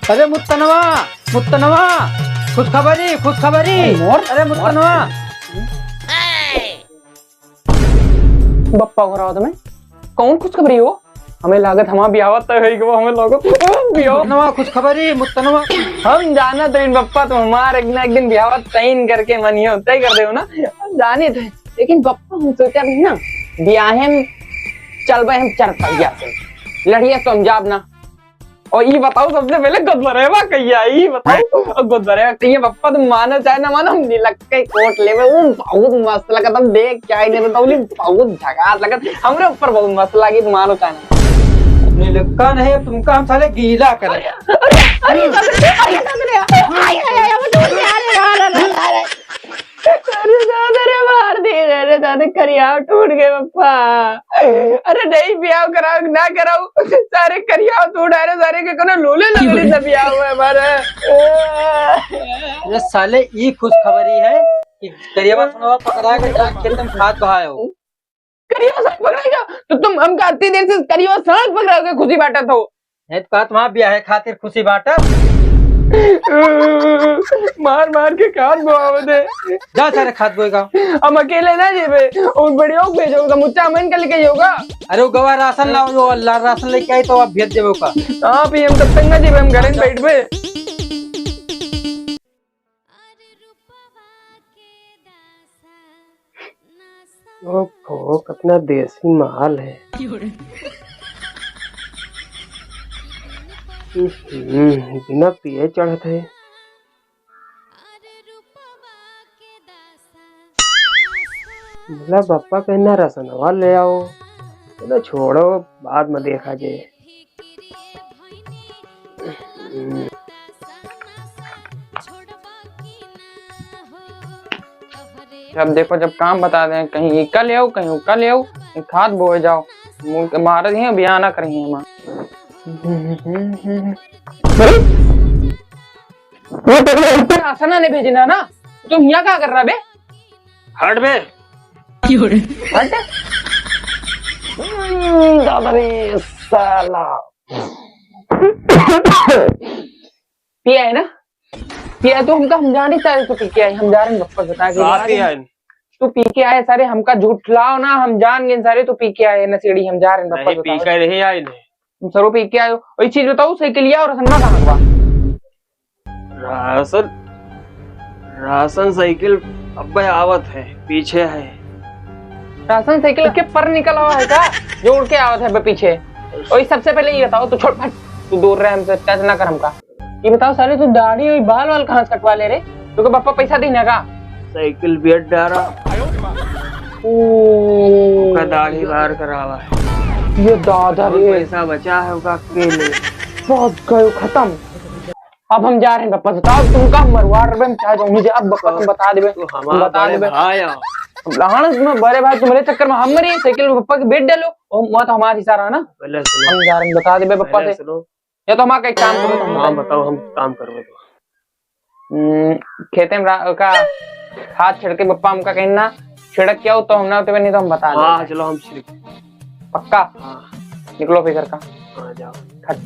अरे मुत्तनवा मुत्तनवा, खुशखबरी खुशखबरी। अरे मुत्तनवा, बप्पा हो रहा हो तुम्हें? कौन खुशखबरी हो? हमें लागत हमारा ब्याह तय है कि वो हमें लागत मुत्तनवा खुशखबरी मुत्तनवा। हम जाना तो इन बप्पा तुम हमारे एक दिन ब्याह तय करके मनियो तय कर दे ना, हम जाने थे। लेकिन बप्पा हम सोचा भी ना ब्याह चल भाई हम चरपैया से लड़िया तो हम जाब ना। और ये बताओ सबसे पहले गुदबरेवा कहिया, ये बताओ गुदबरेवा कहिया बप्पा, तुम मानो चाहे ना मानो, हम नीलक के कोट लेवे वो बहुत मस्त लगत। हम देख क्या नहीं बताओ, बहुत झकास लगत हमरे ऊपर, बहुत मस्त लगी। तुम मानो चाहे ना नीलक्का नहीं, तुमका हम साले गीला करे। अरे मार दी रे दादा, करिया टूट गए बप्पा। अरे नहीं ब्याह कराओ ना कराओ, सारे करिया टूट रहे सारे के कोनो लोले लगले सब ब्याह हुआ हमारा। ये साले ई खुशखबरी है कि करियवा सुनवा पकड़ा के खेत में खाद बहायो। करिया साग पकड़ेगा तो तुम हम काती देर से करिया साग पकड़ोगे, खुशी बांटा तो है तो का तुम्हारा ब्याह खातिर खुशी बांटा। मार मार के खाद बोआवे दे, जा सारे खाद बोएगा। हम अकेले ना जेबे और बढ़िया भेजोगा मुच्चा मन का लेके होगा। अरे वो गवा राशन लाओ, जो अल्लाह राशन लेके आई तो आप भेज देबो का। हां भी हम तब तक ना जेबे, हम घर में बैठबे। ओहो कितना देसी माल है। बिना पिए चढ़त है। बोला पापा कहना रसनवा ले आओ, बोला छोड़ो बाद में देखा जाए। जब देखो जब काम बता दें, कहीं कल आओ कहीं कल आओ, खाद बोए जाओ, महाराज ही ब्याह ना करेंगे हम। आसना ने भेजना ना, तुम यहाँ क्या कर रहा बे? हट बे, हट साला। पिया है ना, पिया तो हमका, हम जाने सारे तो पी के आए, हम जा रहे हैं बप्पा बता के। तू पी के आए सारे, हमका झूठ लाओ ना, हम जान गए सारे तो पी के आए नसीड़ी, हम जा रहे हैं बप्पा पी के नहीं आए ने। तुम सरो पी के आयो। वही चीज बताओ, साइकिल लिया और रसनमा कहाँ हुआ? राशन साइकिल अब आवत है, पीछे है। राशन साइकिल के पर निकला हुआ है क्या, जोड़ के आवत है पीछे? वही सबसे पहले ये बताओ, तू छोड़ फट, तू दूर रहे हमसे, टच ना कर हमका। ये बताओ साले, तू दाढ़ी और बाल वाल कहाँ से कटवा ले रे? तुमको पापा पैसा देना का? साइकिल बेट डारा, दाढ़ी बाहर करावा है। ये दादा रे, पैसा बचा है उसका अकेले, बहुत गयो खत्म। अब हम जा रहे हैं पापा, बताओ तुमका मरवा रहे हम चाहे मुझे, अब पापा तुम बता देबे, हम बता देबे लहान तुम्हें बड़े भाई तुम्हारे चक्कर में हम मरी, साइकिल में पापा के बेट डालो और मत हमारा इशारा ना। हम जा रहे हैं, बता देबे पापा से, या तो हमारा एक काम करो तुम। हाँ बताओ, हम काम करवे तो खेते में का हाथ छिड़के बप्पा हमका कहना छिड़क क्या हो तो हम ना होते, नहीं तो हम बता दें। हाँ चलो हम छिड़क पक्का। हाँ निकलो फिर का। हाँ जाओ खट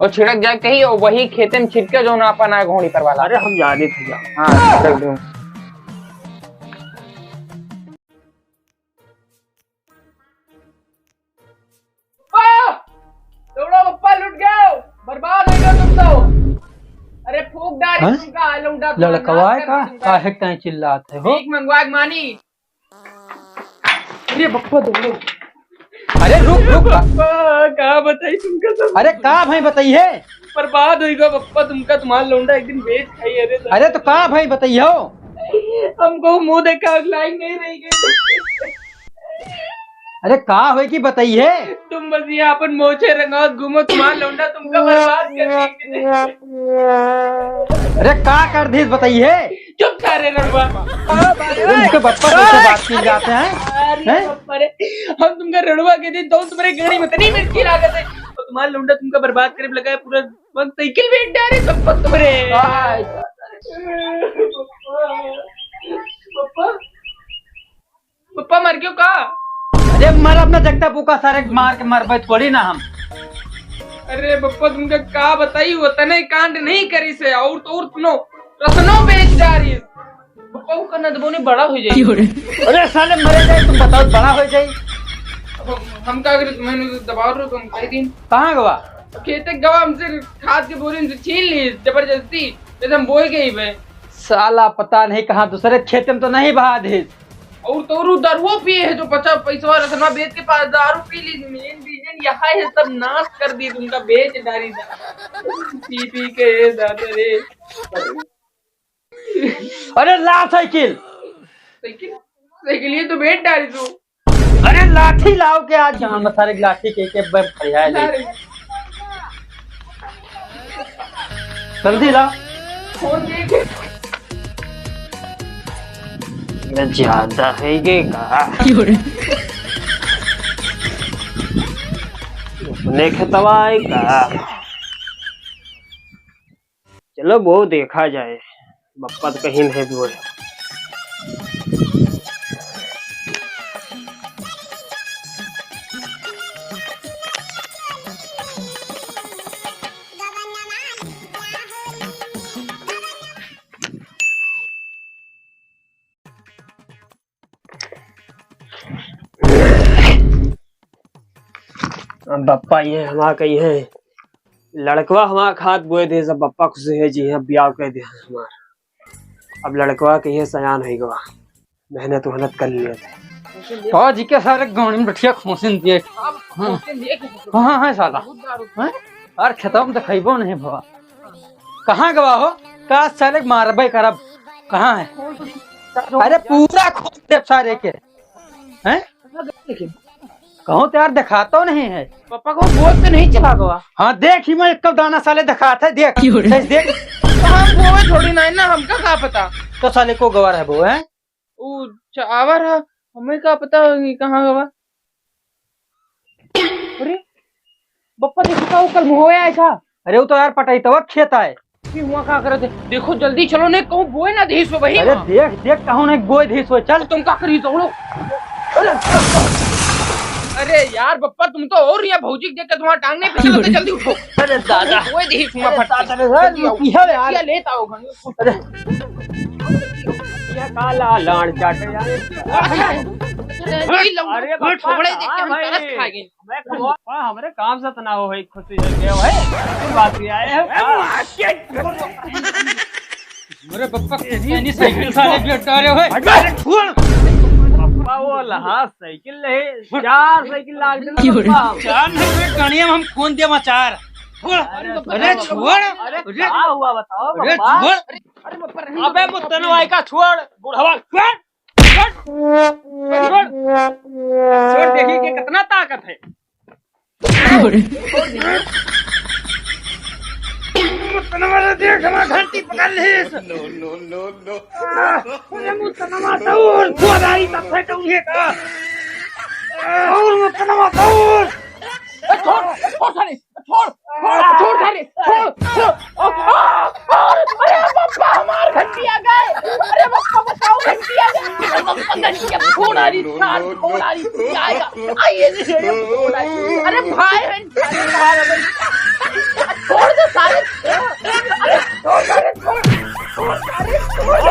और छिड़क जाए कहीं, और वही खेते में छिड़के जो ना अपन आए घोड़ी पर वाला। अरे हम जाने थे जाओ। हाँ छिड़क दूं। दौड़ो बप्पा, लुट गए, बर्बाद हो गए तुम तो। अरे फूक डाली तुमका लौंडा, लड़कवा का काहे कहीं चिल्लाते हो? भीख मंगवा के मानी। अरे बप्पा दौड़ो। अरे रुक रुक, कहा बताई तुमका सब? अरे का भाई बताइए? बर्बाद होगा बप्पा तुमका, तुम्हारा लौंडा एक दिन बेच खाई। अरे तो का भाई बताइयो? हमको मुंह देखा लाइन नहीं रही गई। अरे का होई की बताइए? तुम बस ये अपन मोछे रंगावत घूमो, तुम्हारा लौंडा तुमका बर्बाद कर देगा। अरे का कर दी बताइए? चुप कर रे रंगवा, उनके बप्पा से बात की जाते हैं। हम तुमका रड़वा के दिन तो तुम्हारे गाड़ी में इतनी मिर्ची लागत है, और तुम्हारा लौंडा तुमका बर्बाद करे लगा है, पूरा साइकिल बेच डाले सब तुम्हारे। पप्पा मर क्यों का? अरे मर अपना जगता पुका, सारे मार के मर थोड़ी ना हम। अरे बप्पा तुमका का बताई वो तने कांड नहीं करी से और तो और सुनो रसनो बेच डारी बप्पा का नदबोनी बड़ा हो जाई। अरे साले मरे जाए तुम बताओ बड़ा हो जाए। हम का अगर मैंने तो दबाव रो तुम कह दिन कहाँ गवा? खेते गवा हमसे खाद के बोरी से छीन ली जबरदस्ती जैसे हम बोए गई बे। साला पता नहीं कहाँ दूसरे खेत में तो नहीं बहा दे। और तो और दारुओ पिए है जो 50 पैसा रसना बेच के पास दारू पी ली मेन बीजन यहाँ है सब नाश कर दी तुमका बेच डारी पी पी के दादा रे। अरे ला साइकिल साइकिल साइकिल ये तो बेच डारी तू। अरे लाठी लाओ के आज जहाँ मसारे लाठी के फरिया ले जल्दी लाओ। फोन देखे ज्यादा है ये का अपने खेतवा है का। चलो वो देखा जाए बप्पा तो कहीं नहीं भी है। बप्पा ये हमारा कही है लड़कवा हमारा खाद बोए थे सब बप्पा खुश है जी है ब्याह कह दे हमारा। अब लड़कवा कही है सयान है गवा मैंने तो मेहनत कर लिया थे। तो जी के सारे गाँव में बैठिया खोसिन दिए। कहाँ है साला? अरे खेतों में तो खैबो नहीं भवा। कहाँ गवा हो? का साले मारबे करब। कहाँ है? अरे पूरा खोद दे सारे के हैं। कहूँ तो यार दिखाता नहीं है। पापा को बोझ तो नहीं चला गवा। हाँ देख ही मैं एक दाना साले दिखाता है देख देख। हम बोए थोड़ी ना है ना हमका क्या पता। तो साले को गवार है वो है वो चावर है हमें क्या पता कहाँ गवा। अरे बप्पा देखो वो कल मुहोया ऐसा। अरे वो तो यार पटाई तो खेत है हुआ क्या करे थे देखो जल्दी चलो नहीं कहूँ बोए ना धी सो वही। अरे देख देख कहूँ नहीं गोई धी सो चल तुम क्या करी दौड़ो। अरे यार बप्पा तुम तो और यहाँ भौजी देख के तुम्हारा टांग नहीं पीछे जल्दी उठो। अरे दादा कोई दी सुमा फटा यार लेता हो अरे ये काला लाड़ चाटे यार। अरे छोड़े देख के हम तरस खा गए। हमारे काम से तनाव है खुशी है क्या है बात भी आए हैं। मेरे पप्पा यानी साइकिल साले भी हटा रहे हो। पप्पा वो लहा साइकिल नहीं 4 साइकिल लाग देना। 4 मिनट गाड़ियां हम फोन दे मचार। अरे छोड़ अरे क्या हुआ बताओ अरे छोड़। अबे मुत्तनवाई का छोड़ बुढ़वा छोड़ देखिए कि कितना ताकत है। देख घंटी पकड़ ली। अरे बप्पा हमार घंटी आ गए। अरे बप्पा बताओ घंटी आ गए। फोन आ रही आएगा आइए। अरे भाई छोड़ दो सारे। अरे छोड़